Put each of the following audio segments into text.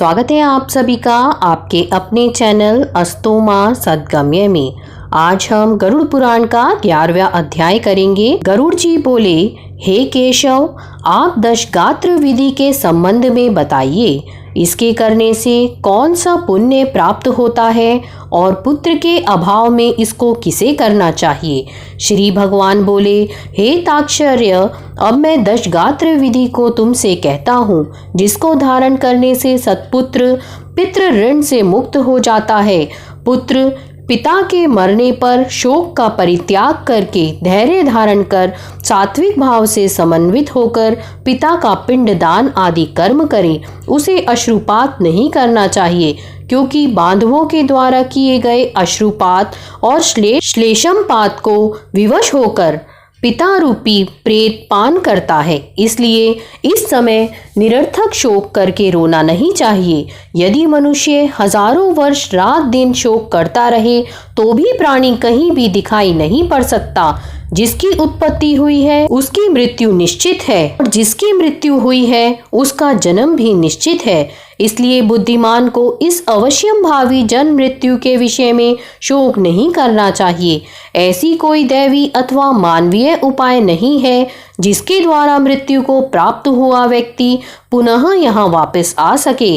स्वागत है आप सभी का आपके अपने चैनल अस्तु मां सद्गम्य में। आज हम गरुड़ पुराण का 11वां अध्याय करेंगे। गरुड़ जी बोले, हे केशव, आप दशगात्र विधि के संबंध में बताइए, इसके करने से कौन सा पुण्य प्राप्त होता है और पुत्र के अभाव में इसको किसे करना चाहिए। श्री भगवान बोले, हे ताक्षर्य, अब मैं दशगात्र विधि को तुमसे कहता हूँ, जिसको धारण करने से सत्पुत्र पितृ ऋण से मुक्त हो जाता है। पुत्र पिता के मरने पर शोक का परित्याग करके धैर्य धारण कर सात्विक भाव से समन्वित होकर पिता का पिंडदान आदि कर्म करे। उसे अश्रुपात नहीं करना चाहिए, क्योंकि बांधवों के द्वारा किए गए अश्रुपात और श्लेषमपात को विवश होकर पिता रूपी प्रेत पान करता है। इसलिए इस समय निरर्थक शोक करके रोना नहीं चाहिए। यदि मनुष्य हजारों वर्ष रात दिन शोक करता रहे तो भी प्राणी कहीं भी दिखाई नहीं पड़ सकता। जिसकी उत्पत्ति हुई है उसकी मृत्यु निश्चित है, और जिसकी मृत्यु हुई है उसका जन्म भी निश्चित है। इसलिए बुद्धिमान को इस अवश्यम भावी जन्म मृत्यु के विषय में शोक नहीं करना चाहिए। ऐसी कोई दैवी अथवा मानवीय उपाय नहीं है जिसके द्वारा मृत्यु को प्राप्त हुआ व्यक्ति पुनः यहाँ वापस आ सके।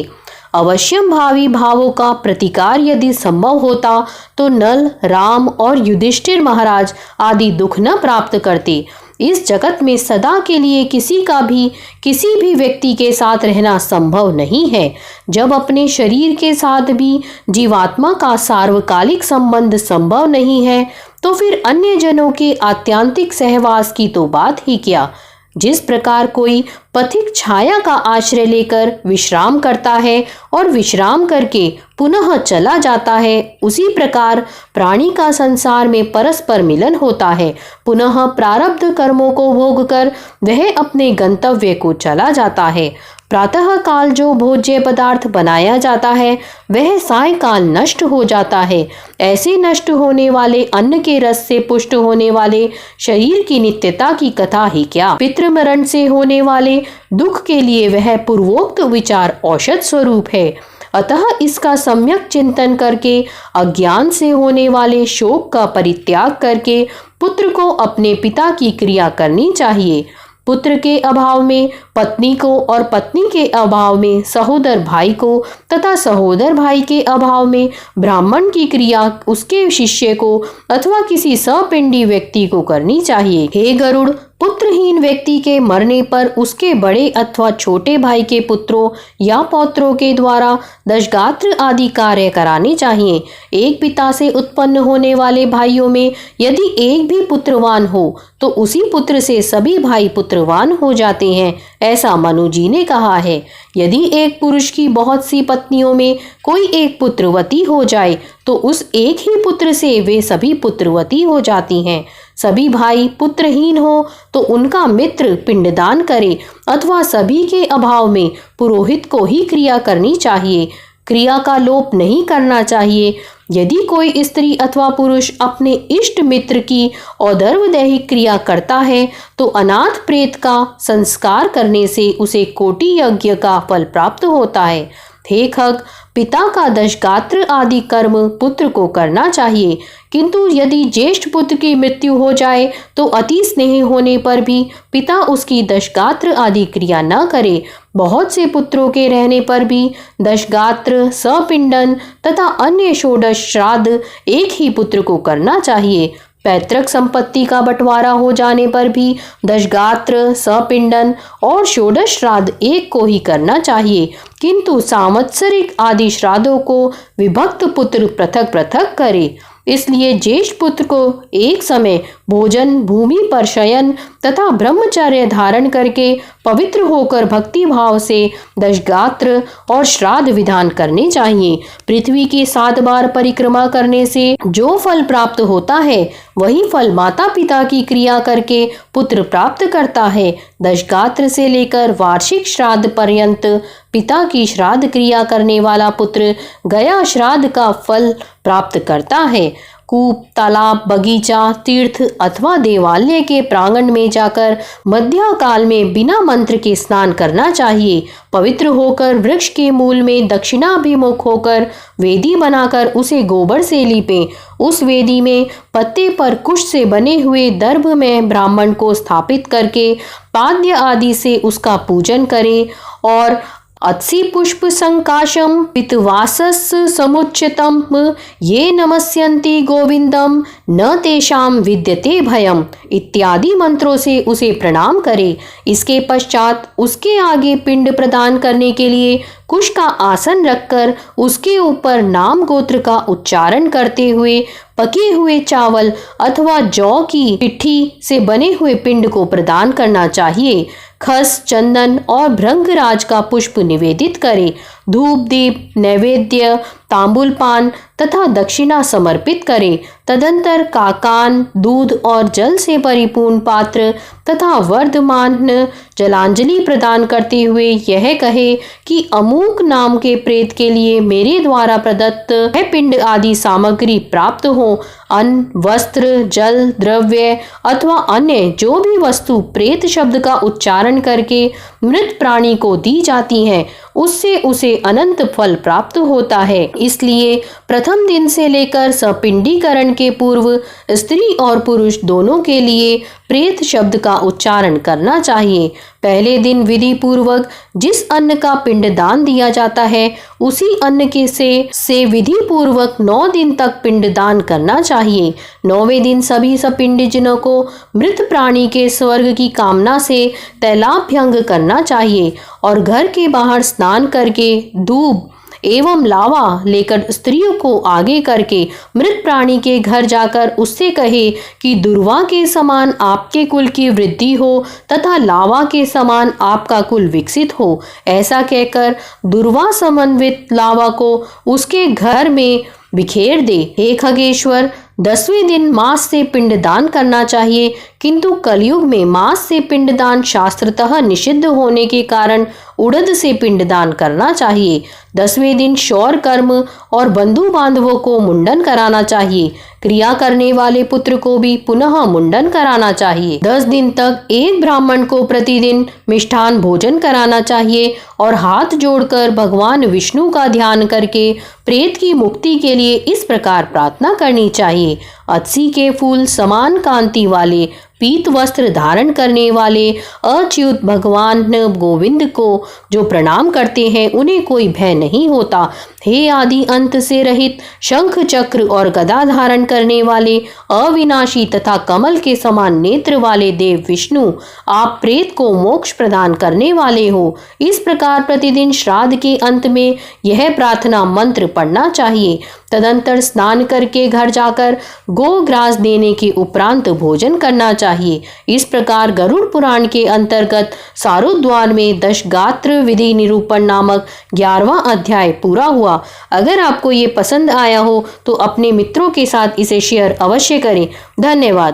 अवश्यम भावी भावों का प्रतिकार यदि संभव होता तो नल, राम और युधिष्ठिर महाराज आदि दुख न प्राप्त करते। इस जगत में सदा के लिए किसी भी व्यक्ति के साथ रहना संभव नहीं है। जब अपने शरीर के साथ भी जीवात्मा का सार्वकालिक संबंध संभव नहीं है तो फिर अन्य जनों के आत्यांतिक सहवास की तो बात ही क्या। जिस प्रकार कोई पथिक छाया का आश्रय लेकर विश्राम करता है और विश्राम करके पुनः चला जाता है, उसी प्रकार प्राणी का संसार में परस्पर मिलन होता है। पुनः प्रारब्ध कर्मों को भोग कर वह अपने गंतव्य को चला जाता है। प्रातः काल जो भोज्य पदार्थ बनाया जाता है वह सायकाल नष्ट हो जाता है। ऐसे नष्ट होने वाले अन्न के रस से पुष्ट होने वाले शरीर की नित्यता की कथा ही क्या। पितृमरण से होने वाले दुख के लिए वह पूर्वोक्त विचार औषध स्वरूप है। अतः इसका सम्यक चिंतन करके अज्ञान से होने वाले शोक का परित्याग करके पुत्र को अपने पिता की क्रिया करनी चाहिए। पुत्र के अभाव में पत्नी को और पत्नी के अभाव में सहोदर भाई को तथा सहोदर भाई के अभाव में ब्राह्मण की क्रिया उसके शिष्य को अथवा किसी सपिंडी व्यक्ति को करनी चाहिए। हे गरुड़, पुत्रहीन व्यक्ति के मरने पर उसके बड़े अथवा छोटे भाई के पुत्रों या पौत्रों के द्वारा दशगात्र आदि कार्य कराने चाहिए। एक पिता से उत्पन्न होने वाले भाइयों में यदि एक भी पुत्रवान हो तो उसी पुत्र से सभी भाई पुत्रवान हो जाते हैं, ऐसा मनु जी ने कहा है। यदि एक पुरुष की बहुत सी पत्नियों में कोई एक पुत्रवती हो जाए तो उस एक ही पुत्र से वे सभी पुत्रवती हो जाती हैं। सभी भाई पुत्रहीन हो तो उनका मित्र पिंडदान करे, अथवा सभी के अभाव में पुरोहित को ही क्रिया करनी चाहिए। क्रिया का लोप नहीं करना चाहिए। यदि कोई स्त्री अथवा पुरुष अपने इष्ट मित्र की औदर्वदैहिक क्रिया करता है तो अनाथ प्रेत का संस्कार करने से उसे कोटि यज्ञ का फल प्राप्त होता है। हे खग, पिता का दशगात्र आदि कर्म पुत्र को करना चाहिए, किंतु यदि ज्येष्ठ पुत्र की मृत्यु हो जाए तो अति स्नेह होने पर भी पिता उसकी दशगात्र आदि क्रिया न करे। बहुत से पुत्रों के रहने पर भी दशगात्र, सपिंडन तथा अन्य षोडश श्राद्ध एक ही पुत्र को करना चाहिए। पैतृक संपत्ति का बंटवारा हो जाने पर भी दशगात्र, सपिंडन और षोडश श्राद्ध एक को ही करना चाहिए, किंतु सांवत्सरिक आदि श्राद्धों को विभक्त पुत्र पृथक पृथक करे। इसलिए ज्येष्ठ पुत्र को एक समय भोजन, भूमि पर शयन तथा ब्रह्मचर्य धारण करके पवित्र होकर भक्ति भाव से दशगात्र और श्राद्ध विधान करने चाहिए। पृथ्वी की 7 बार परिक्रमा करने से जो फल प्राप्त होता है वही फल माता पिता की क्रिया करके पुत्र प्राप्त करता है। दशगात्र से लेकर वार्षिक श्राद्ध पर्यंत पिता की श्राद्ध क्रिया करने वाला पुत्र गया श्राद्ध का फल प्राप्त करता है। कूप, तालाब, बगीचा, तीर्थ अथवा देवालय के प्रांगण में जाकर मध्या काल में बिना मंत्र के स्नान करना चाहिए। पवित्र होकर वृक्ष के मूल में दक्षिणाभिमुख होकर वेदी बनाकर उसे गोबर से लीपें। उस वेदी में पत्ते पर कुश से बने हुए दर्भ में ब्राह्मण को स्थापित करके पाद्य आदि से उसका पूजन करें और अत्सी पुष्प संकाशम पितवासस समुच्चितम ये नमस्यन्ति गोविंदम न तेषाम विद्यते भयम इत्यादि मंत्रों से उसे प्रणाम करे। इसके पश्चात उसके आगे पिंड प्रदान करने के लिए कुश का आसन रखकर उसके ऊपर नाम गोत्र का उच्चारण करते हुए पके हुए चावल अथवा जौ की पिट्ठी से बने हुए पिंड को प्रदान करना चाहिए। खस, चंदन और भृंगराज का पुष्प निवेदित करें। धूप, दीप, नैवेद्य, तांबूल पान तथा दक्षिणा समर्पित करें। तदंतर काकान, दूध और जल से परिपूर्ण पात्र तथा वर्धमान जलांजलि प्रदान करते हुए यह कहे कि अमूक नाम के प्रेत के लिए मेरे द्वारा प्रदत्त पिंड आदि सामग्री प्राप्त हो। अन्न, वस्त्र, जल, द्रव्य अथवा अन्य जो भी वस्तु प्रेत शब्द का उच्चारण करके मृत प्राणी को दी जाती है उससे उसे अनंत फल प्राप्त होता है। इसलिए प्रथम दिन से लेकर सपिंडीकरण के पूर्व स्त्री और पुरुष दोनों के लिए प्रेत शब्द का उच्चारण करना चाहिए। पहले दिन विधि पूर्वक जिस अन्न का पिंडदान दिया जाता है उसी अन्न के से विधि पूर्वक 9 दिन तक पिंडदान करना चाहिए। 9वें दिन सभी सपिंडजनों को मृत प्राणी के स्वर्ग की कामना से तैलाभ्यंग करना चाहिए और घर के बाहर स्नान करके धूप एवं लावा लेकर स्त्रियों को आगे करके मृत प्राणी के घर जाकर उससे कहे कि दुर्वा के समान आपके कुल की वृद्धि हो तथा लावा के समान आपका कुल विकसित हो। ऐसा कहकर दुर्वा समन्वित लावा को उसके घर में बिखेर दे। हे खगेश्वर, 10वें दिन मांस से पिंडदान करना चाहिए, किंतु कलयुग में मांस से पिंडदान शास्त्रतः निषिद्ध होने के कारण उड़द से पिंडदान करना चाहिए। 10वें दिन शौर कर्म और बंधु बांधवों को मुंडन कराना चाहिए। क्रिया करने वाले पुत्र को भी पुनः मुंडन कराना चाहिए। 10 दिन तक एक ब्राह्मण को प्रतिदिन मिष्ठान भोजन कराना चाहिए और हाथ जोड़कर भगवान विष्णु का ध्यान करके प्रेत की मुक्ति के लिए इस प्रकार प्रार्थना करनी चाहिए। अत्सी के फूल समान कांति वाले पीत वस्त्र धारण करने वाले अच्युत भगवान गोविंद को जो प्रणाम करते हैं उन्हें कोई भय नहीं होता। हे आदि अंत से रहित शंख चक्र और गदा धारण करने वाले अविनाशी तथा कमल के समान नेत्र वाले देव विष्णु, आप प्रेत को मोक्ष प्रदान करने वाले हो। इस प्रकार प्रतिदिन श्राद्ध के अंत में यह प्रार्थना मंत्र पढ़ना चाहिए। तदंतर स्नान करके घर जाकर गोग्रास देने के उपरांत भोजन करना चाहिए। इस प्रकार गरुड़ पुराण के अंतर्गत सारोद्वार में दशगात्र विधि निरूपण नामक 11वां अध्याय पूरा हुआ। अगर आपको ये पसंद आया हो तो अपने मित्रों के साथ इसे शेयर अवश्य करें। धन्यवाद।